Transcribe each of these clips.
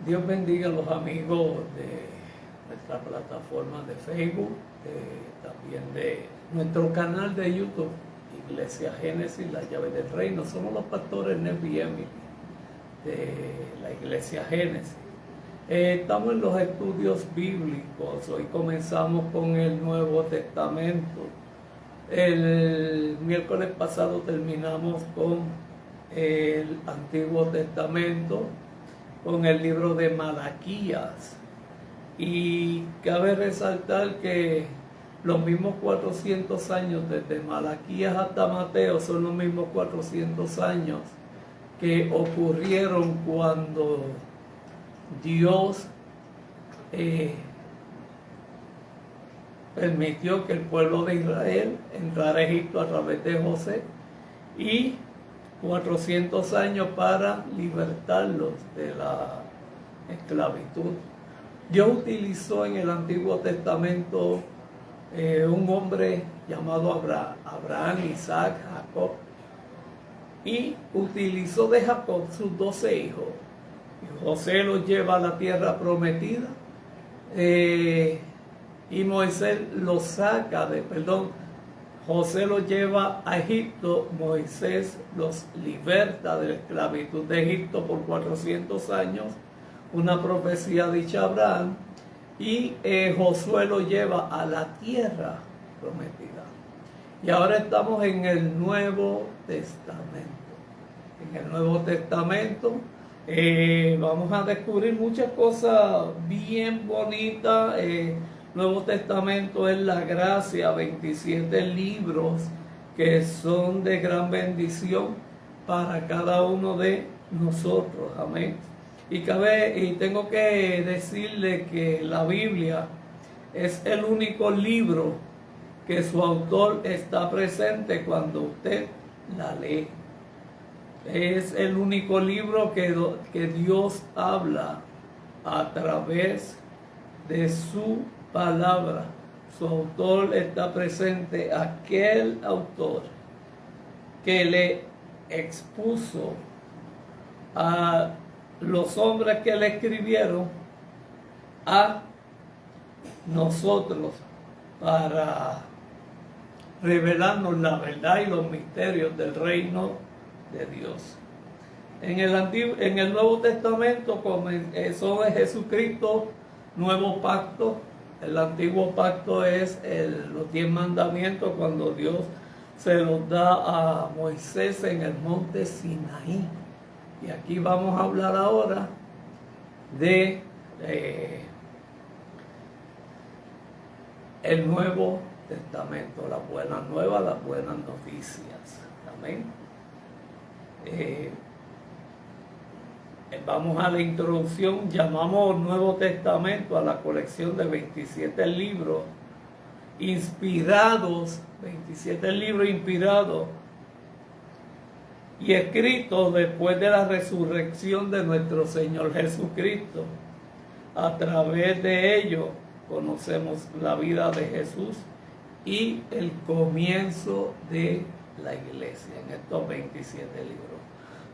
Dios bendiga a los amigos de nuestra plataforma de Facebook, también de nuestro canal de YouTube, Iglesia Génesis, la llave del reino. Somos los pastores Nefi y Emily de la Iglesia Génesis. Estamos en los estudios bíblicos. Hoy comenzamos con el Nuevo Testamento. El miércoles pasado terminamos con el Antiguo Testamento, con el libro de Malaquías. Y cabe resaltar que los mismos 400 años desde Malaquías hasta Mateo son los mismos 400 años que ocurrieron cuando Dios permitió que el pueblo de Israel entrara a Egipto a través de José, y 400 años para libertarlos de la esclavitud. Dios utilizó en el Antiguo Testamento un hombre llamado Abraham, Isaac, Jacob, y utilizó de Jacob sus 12 hijos. Y José los lleva a la tierra prometida, y Moisés los saca José los lleva a Egipto, Moisés los liberta de la esclavitud de Egipto por 400 años, una profecía dicha a Abraham, y Josué lo lleva a la tierra prometida. Y ahora estamos en el Nuevo Testamento. En el Nuevo Testamento vamos a descubrir muchas cosas bien bonitas. Nuevo Testamento es la gracia, 27 libros que son de gran bendición para cada uno de nosotros. Amén. Y tengo que decirle que la Biblia es el único libro que su autor está presente cuando usted la lee. Es el único libro que Dios habla a través de su palabra. Su autor está presente, aquel autor que le expuso a los hombres que le escribieron a nosotros para revelarnos la verdad y los misterios del reino de Dios. En el Nuevo Testamento eso es Jesucristo, nuevo pacto. El antiguo pacto es los 10 mandamientos, cuando Dios se los da a Moisés en el monte Sinaí. Y aquí vamos a hablar ahora de el Nuevo Testamento, las buenas nuevas, las buenas noticias. Amén. Vamos a la introducción. Llamamos Nuevo Testamento a la colección de 27 libros inspirados, 27 libros inspirados y escritos después de la resurrección de nuestro Señor Jesucristo. A través de ello conocemos la vida de Jesús y el comienzo de la iglesia en estos 27 libros.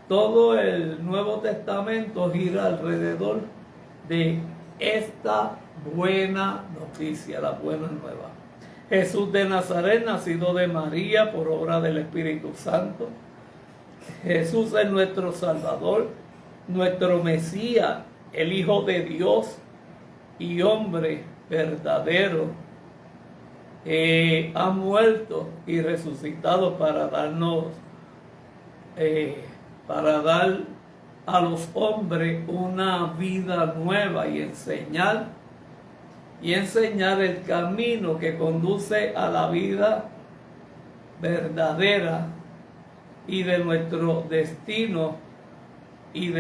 Todo el Nuevo Testamento gira alrededor de esta buena noticia, la buena nueva. Jesús de Nazaret, nacido de María por obra del Espíritu Santo. Jesús es nuestro Salvador, nuestro Mesías, el Hijo de Dios y hombre verdadero. Ha muerto y resucitado para darnos, para dar a los hombres una vida nueva y enseñar el camino que conduce a la vida verdadera y de nuestro destino y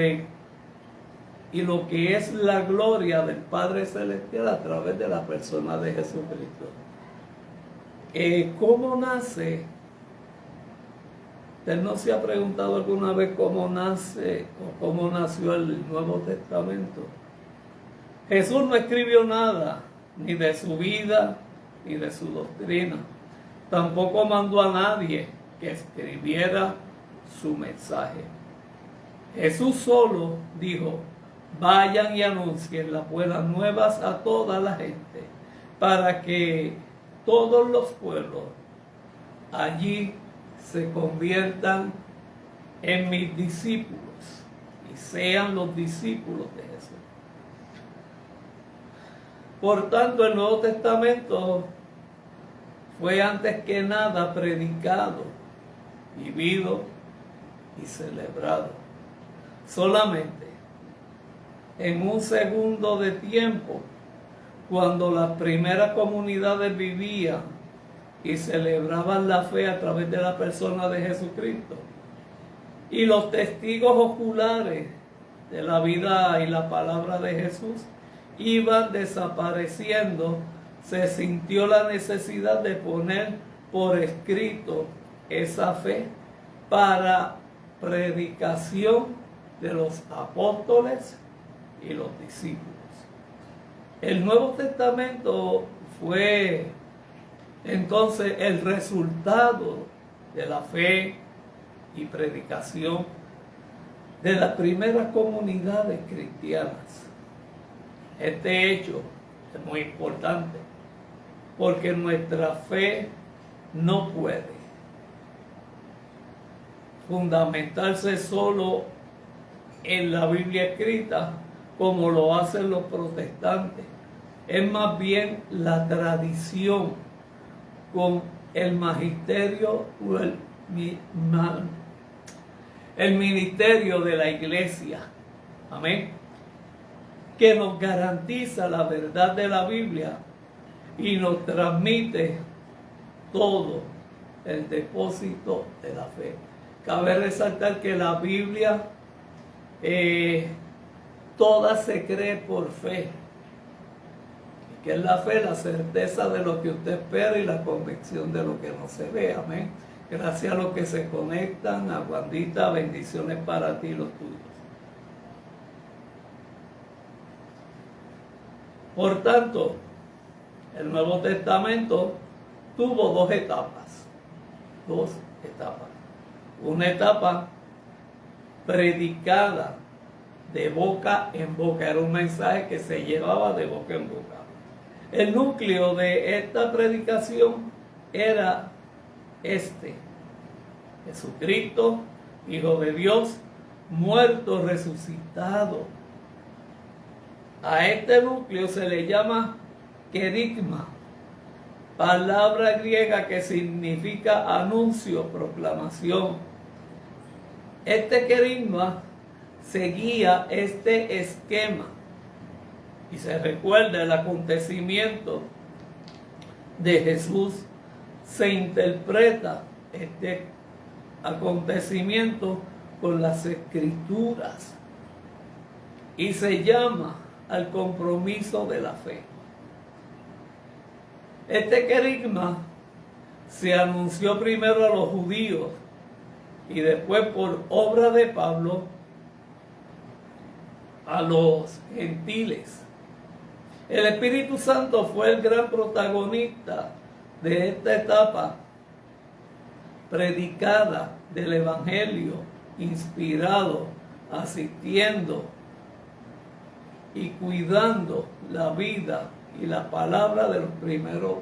lo que es la gloria del Padre Celestial a través de la persona de Jesucristo. ¿Cómo nace? ¿Usted no se ha preguntado alguna vez cómo nace o cómo nació el Nuevo Testamento? Jesús no escribió nada, ni de su vida, ni de su doctrina. Tampoco mandó a nadie que escribiera su mensaje. Jesús solo dijo: vayan y anuncien las buenas nuevas a toda la gente, para que todos los pueblos allí se conviertan en mis discípulos y sean los discípulos de Jesús. Por tanto, el Nuevo Testamento fue antes que nada predicado, vivido y celebrado. Solamente en un segundo de tiempo, cuando las primeras comunidades vivían y celebraban la fe a través de la persona de Jesucristo, y los testigos oculares de la vida y la palabra de Jesús iban desapareciendo, se sintió la necesidad de poner por escrito esa fe para predicación de los apóstoles y los discípulos. El Nuevo Testamento fue entonces el resultado de la fe y predicación de las primeras comunidades cristianas. Este hecho es muy importante porque nuestra fe no puede fundamentarse solo en la Biblia escrita como lo hacen los protestantes. Es más bien la tradición con el magisterio o el ministerio de la iglesia. Amén. Que nos garantiza la verdad de la Biblia y nos transmite todo el depósito de la fe. Cabe resaltar que la Biblia toda se cree por fe. Que es la fe, la certeza de lo que usted espera y la convicción de lo que no se ve. Amén. Gracias a los que se conectan. A Wandita, bendiciones para ti y los tuyos. Por tanto, el Nuevo Testamento tuvo dos etapas. Una etapa predicada de boca en boca. Era un mensaje que se llevaba de boca en boca. El núcleo de esta predicación era Jesucristo, Hijo de Dios, muerto, resucitado. A este núcleo se le llama querigma, palabra griega que significa anuncio, proclamación. Este querigma seguía este esquema y se recuerda el acontecimiento de Jesús. Se interpreta este acontecimiento con las escrituras y se llama al compromiso de la fe. Este querigma se anunció primero a los judíos y después por obra de Pablo a los gentiles. El Espíritu Santo fue el gran protagonista de esta etapa predicada del Evangelio, inspirado, asistiendo y cuidando la vida y la palabra de los primeros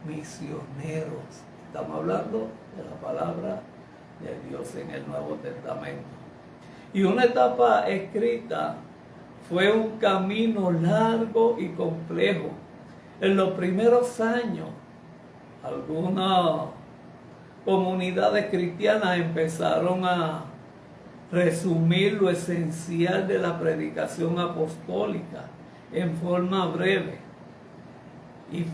misioneros. Estamos hablando de la palabra de Dios en el Nuevo Testamento. Y una etapa escrita fue un camino largo y complejo. En los primeros años, algunas comunidades cristianas empezaron a resumir lo esencial de la predicación apostólica en forma breve y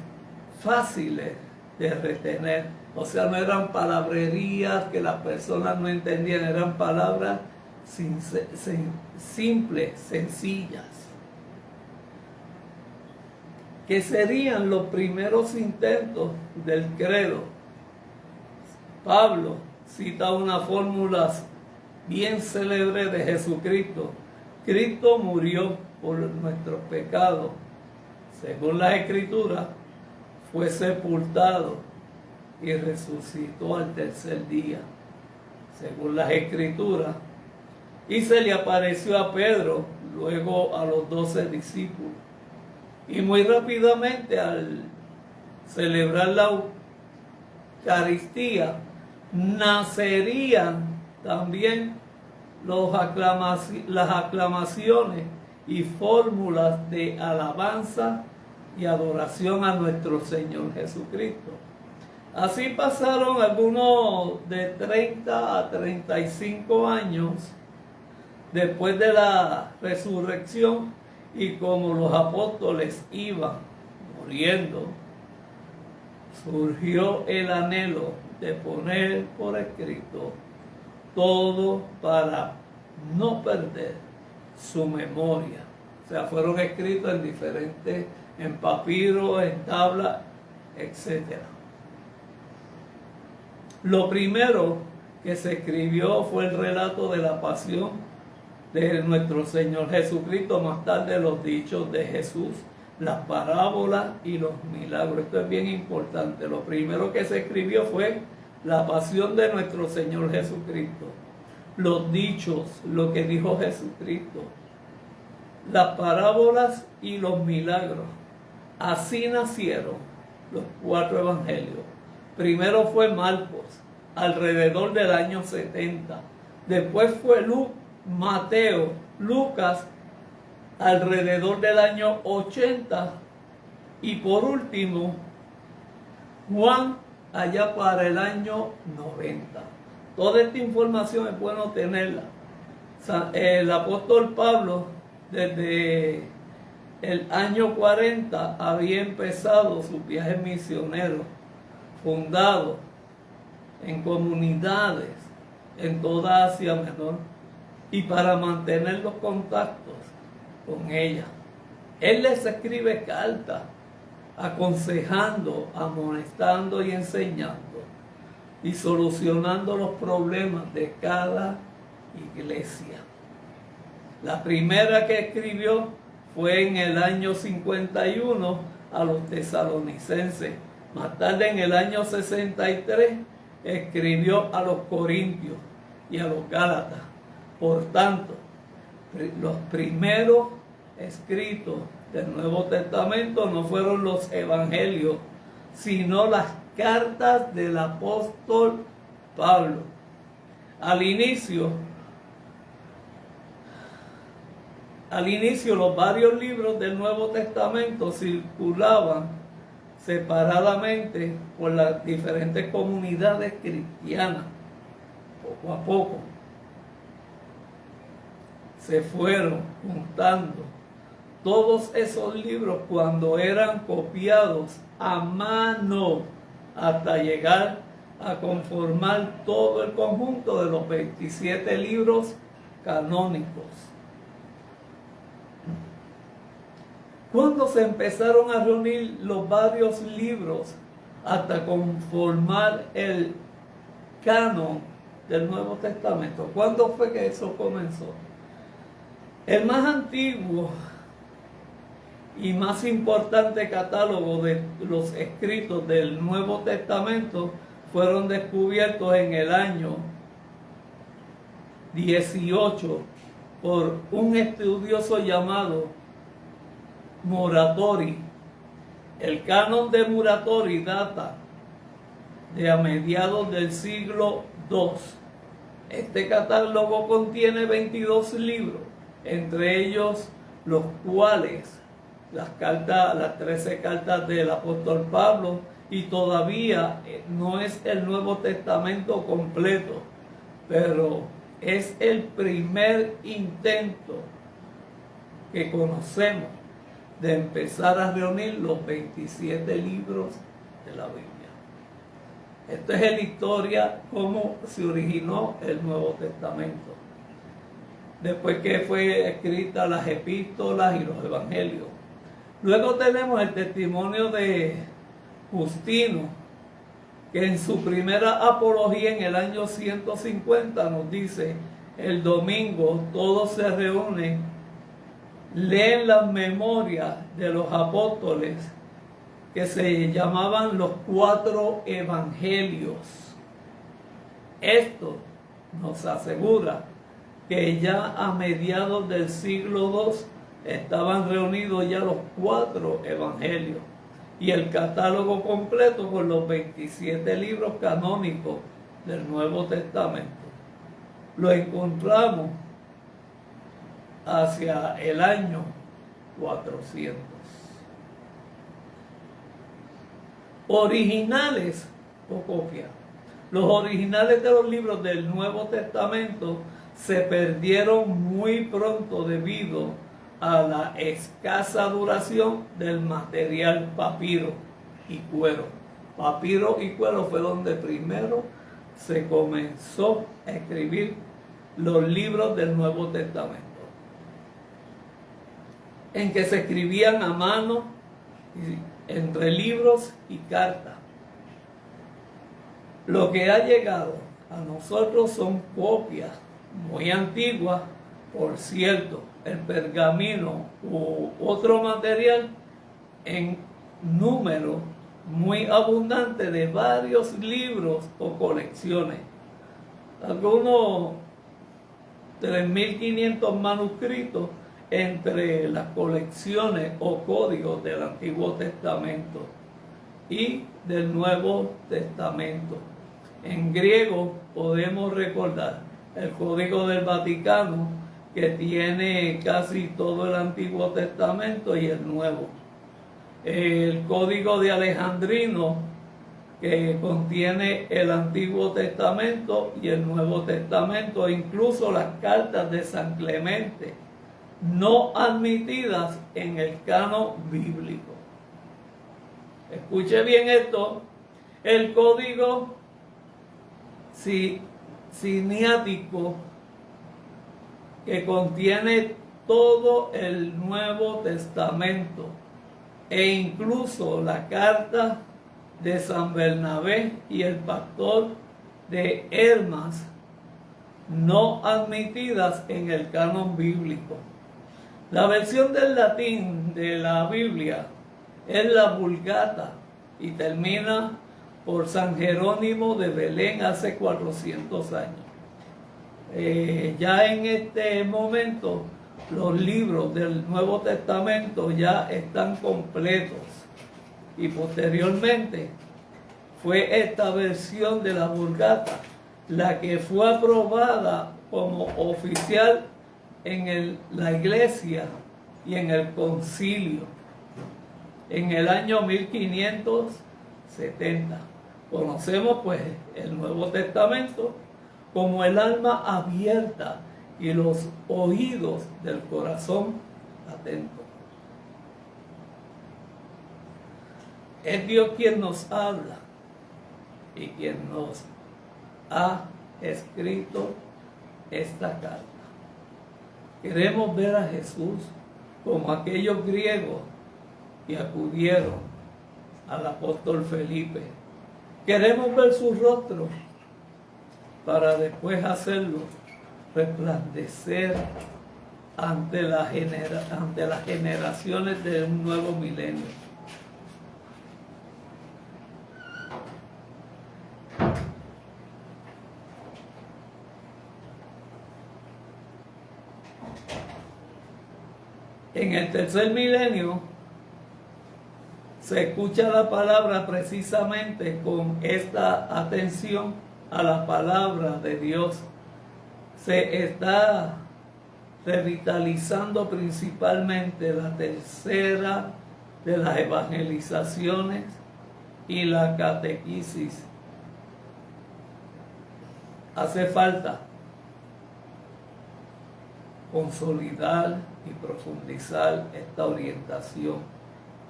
fáciles de retener. O sea, no eran palabrerías que las personas no entendían, eran palabras simples, sencillas, que serían los primeros intentos del credo. Pablo cita una fórmula bien célebre de Jesucristo. Cristo murió por nuestros pecados. Según las Escrituras, fue sepultado y resucitó al tercer día. Según las Escrituras, y se le apareció a Pedro luego a los 12 discípulos. Y muy rápidamente, al celebrar la Eucaristía, nacerían también las aclamaciones y fórmulas de alabanza y adoración a nuestro Señor Jesucristo. Así pasaron algunos de 30 a 35 años después de la resurrección, y como los apóstoles iban muriendo, surgió el anhelo de poner por escrito todo para no perder su memoria. O sea, fueron escritos en papiro, en tabla, etc. Lo primero que se escribió fue el relato de la pasión de nuestro Señor Jesucristo, más tarde los dichos de Jesús, las parábolas y los milagros. Esto es bien importante. Lo primero que se escribió fue la pasión de nuestro Señor Jesucristo, los dichos, lo que dijo Jesucristo, las parábolas y los milagros. Así nacieron los 4 evangelios. Primero fue Marcos, alrededor del año 70. Después fue Mateo, Lucas, alrededor del año 80. Y por último, Juan, allá para el año 90. Toda esta información es bueno tenerla. El apóstol Pablo, desde el año 40, había empezado sus viajes misioneros, fundado en comunidades en toda Asia Menor, y para mantener los contactos con ella, él les escribe cartas aconsejando, amonestando y enseñando y solucionando los problemas de cada iglesia. La primera que escribió fue en el año 51 a los tesalonicenses. Más tarde, en el año 63, escribió a los corintios y a los gálatas. Por tanto, los primeros escritos del Nuevo Testamento no fueron los evangelios, sino las cartas del apóstol Pablo. Al inicio, los varios libros del Nuevo Testamento circulaban separadamente por las diferentes comunidades cristianas. Poco a poco se fueron juntando todos esos libros cuando eran copiados a mano hasta llegar a conformar todo el conjunto de los 27 libros canónicos. Cuando se empezaron a reunir los varios libros hasta conformar el canon del Nuevo Testamento, ¿cuándo fue que eso comenzó? El más antiguo y más importante catálogo de los escritos del Nuevo Testamento fueron descubiertos en el año 18 por un estudioso llamado Muratori. El canon de Muratori data de a mediados del siglo II. Este catálogo contiene 22 libros, entre ellos los cuales las 13 cartas del apóstol Pablo, y todavía no es el Nuevo Testamento completo, pero es el primer intento que conocemos de empezar a reunir los 27 libros de la Biblia. Esto es la historia, cómo se originó el Nuevo Testamento, después que fue escrita las epístolas y los evangelios. Luego tenemos el testimonio de Justino, que en su primera apología en el año 150 nos dice: el domingo todos se reúnen, leen las memorias de los apóstoles, que se llamaban los 4 evangelios. Esto nos asegura que ya a mediados del siglo II estaban reunidos ya los 4 evangelios y el catálogo completo con los 27 libros canónicos del Nuevo Testamento. Lo encontramos hacia el año 400. Originales o copias. Los originales de los libros del Nuevo Testamento se perdieron muy pronto debido a la escasa duración del material papiro y cuero. Papiro y cuero fue donde primero se comenzó a escribir los libros del Nuevo Testamento, en que se escribían a mano entre libros y cartas. Lo que ha llegado a nosotros son copias muy antiguas, por cierto, el pergamino u otro material en número muy abundante de varios libros o colecciones. Algunos 3.500 manuscritos entre las colecciones o códigos del Antiguo Testamento y del Nuevo Testamento. En griego podemos recordar el Código del Vaticano, que tiene casi todo el Antiguo Testamento y el Nuevo. El Código de Alejandrino, que contiene el Antiguo Testamento y el Nuevo Testamento, e incluso las cartas de San Clemente, no admitidas en el canon bíblico. Escuche bien esto: el Código siniático, que contiene todo el Nuevo Testamento e incluso la carta de San Bernabé y el pastor de Hermas, no admitidas en el canon bíblico. La versión del latín de la Biblia es la Vulgata y termina por San Jerónimo de Belén hace 400 años. Ya en este momento los libros del Nuevo Testamento ya están completos, y posteriormente fue esta versión de la Vulgata la que fue aprobada como oficial en la Iglesia y en el Concilio en el año 1570. Conocemos pues el Nuevo Testamento como el alma abierta y los oídos del corazón atento. Es Dios quien nos habla y quien nos ha escrito esta carta. Queremos ver a Jesús como aquellos griegos que acudieron al apóstol Felipe. Queremos ver su rostro para después hacerlo resplandecer ante las generaciones de un nuevo milenio. En el tercer milenio se escucha la palabra precisamente con esta atención a la palabra de Dios. Se está revitalizando principalmente la tercera de las evangelizaciones y la catequesis. Hace falta consolidar y profundizar esta orientación,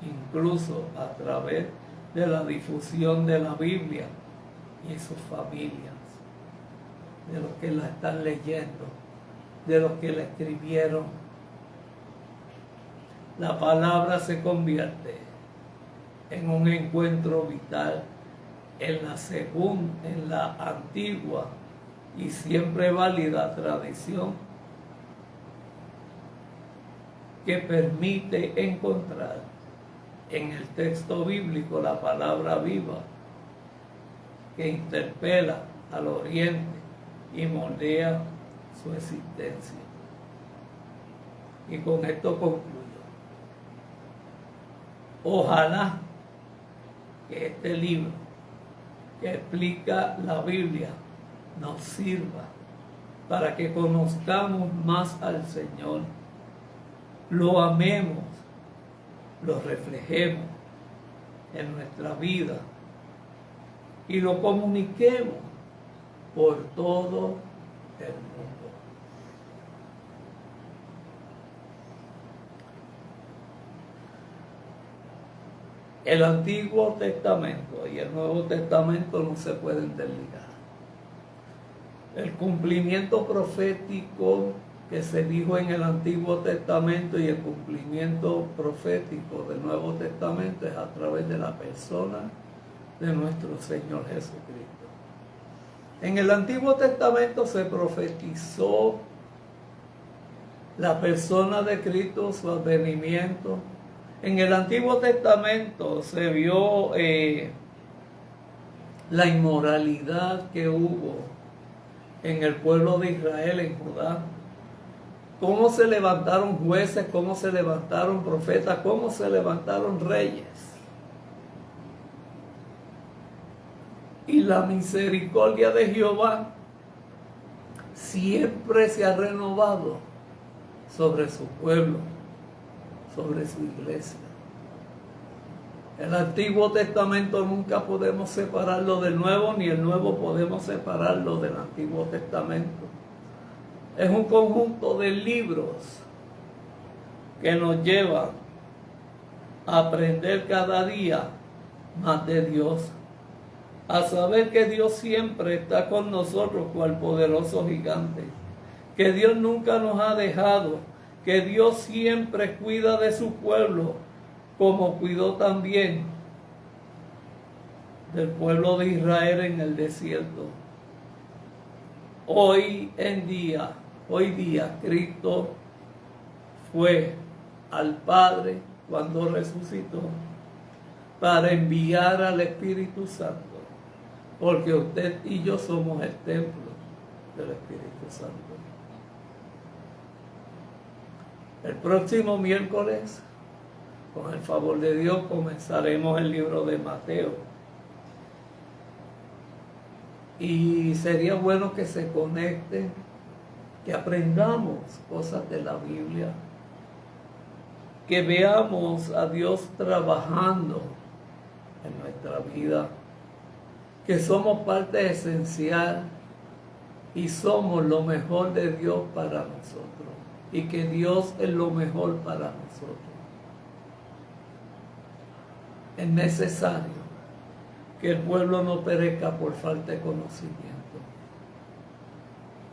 incluso a través de la difusión de la Biblia y sus familias, de los que la están leyendo, de los que la escribieron. La palabra se convierte en un encuentro vital en la antigua y siempre válida tradición que permite encontrar en el texto bíblico la palabra viva que interpela al oriente y moldea su existencia. Y con esto concluyo. Ojalá que este libro que explica la Biblia nos sirva para que conozcamos más al Señor, lo amemos, lo reflejemos en nuestra vida y lo comuniquemos por todo el mundo. El Antiguo Testamento y el Nuevo Testamento no se pueden desligar. El cumplimiento profético que se dijo en el Antiguo Testamento y el cumplimiento profético del Nuevo Testamento es a través de la persona de nuestro Señor Jesucristo. En el Antiguo Testamento se profetizó la persona de Cristo, su advenimiento. En el Antiguo Testamento se vio la inmoralidad que hubo en el pueblo de Israel, en Judá. Cómo se levantaron jueces, cómo se levantaron profetas, cómo se levantaron reyes. Y la misericordia de Jehová siempre se ha renovado sobre su pueblo, sobre su iglesia. El Antiguo Testamento nunca podemos separarlo del Nuevo, ni el Nuevo podemos separarlo del Antiguo Testamento. Es un conjunto de libros que nos llevan a aprender cada día más de Dios, a saber que Dios siempre está con nosotros cual poderoso gigante, que Dios nunca nos ha dejado, que Dios siempre cuida de su pueblo, como cuidó también del pueblo de Israel en el desierto. Hoy día, Cristo fue al Padre cuando resucitó para enviar al Espíritu Santo, porque usted y yo somos el templo del Espíritu Santo. El próximo miércoles, con el favor de Dios, comenzaremos el libro de Mateo. Y sería bueno que se conecten, que aprendamos cosas de la Biblia, que veamos a Dios trabajando en nuestra vida, que somos parte esencial y somos lo mejor de Dios para nosotros, y que Dios es lo mejor para nosotros. Es necesario que el pueblo no perezca por falta de conocimiento.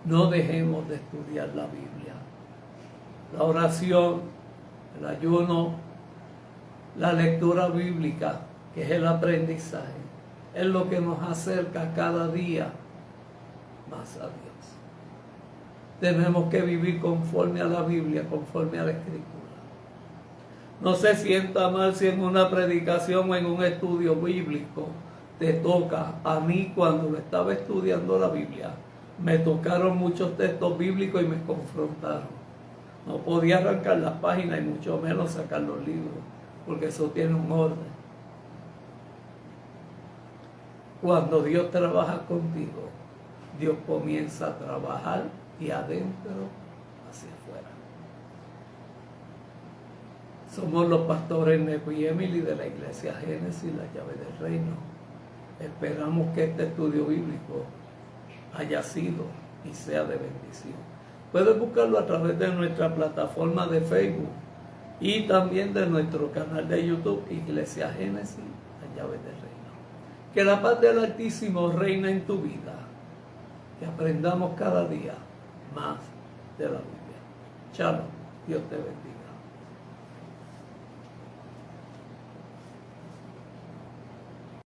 No dejemos de estudiar la Biblia. La oración, el ayuno, la lectura bíblica, que es el aprendizaje, es lo que nos acerca cada día más a Dios. Tenemos que vivir conforme a la Biblia, conforme a la Escritura. No se sienta mal si en una predicación o en un estudio bíblico te toca. A mí, cuando lo estaba estudiando la Biblia, me tocaron muchos textos bíblicos y me confrontaron. No podía arrancar las páginas y mucho menos sacar los libros, porque eso tiene un orden. Cuando Dios trabaja contigo, Dios comienza a trabajar de adentro hacia afuera. Somos los pastores Neco y Emily de la Iglesia Génesis, la llave del reino. Esperamos que este estudio bíblico haya sido y sea de bendición. Puedes buscarlo a través de nuestra plataforma de Facebook y también de nuestro canal de YouTube, Iglesia Génesis, la llave del reino. Que la paz del Altísimo reina en tu vida. Que aprendamos cada día más de la Biblia. Shalom. Dios te bendiga.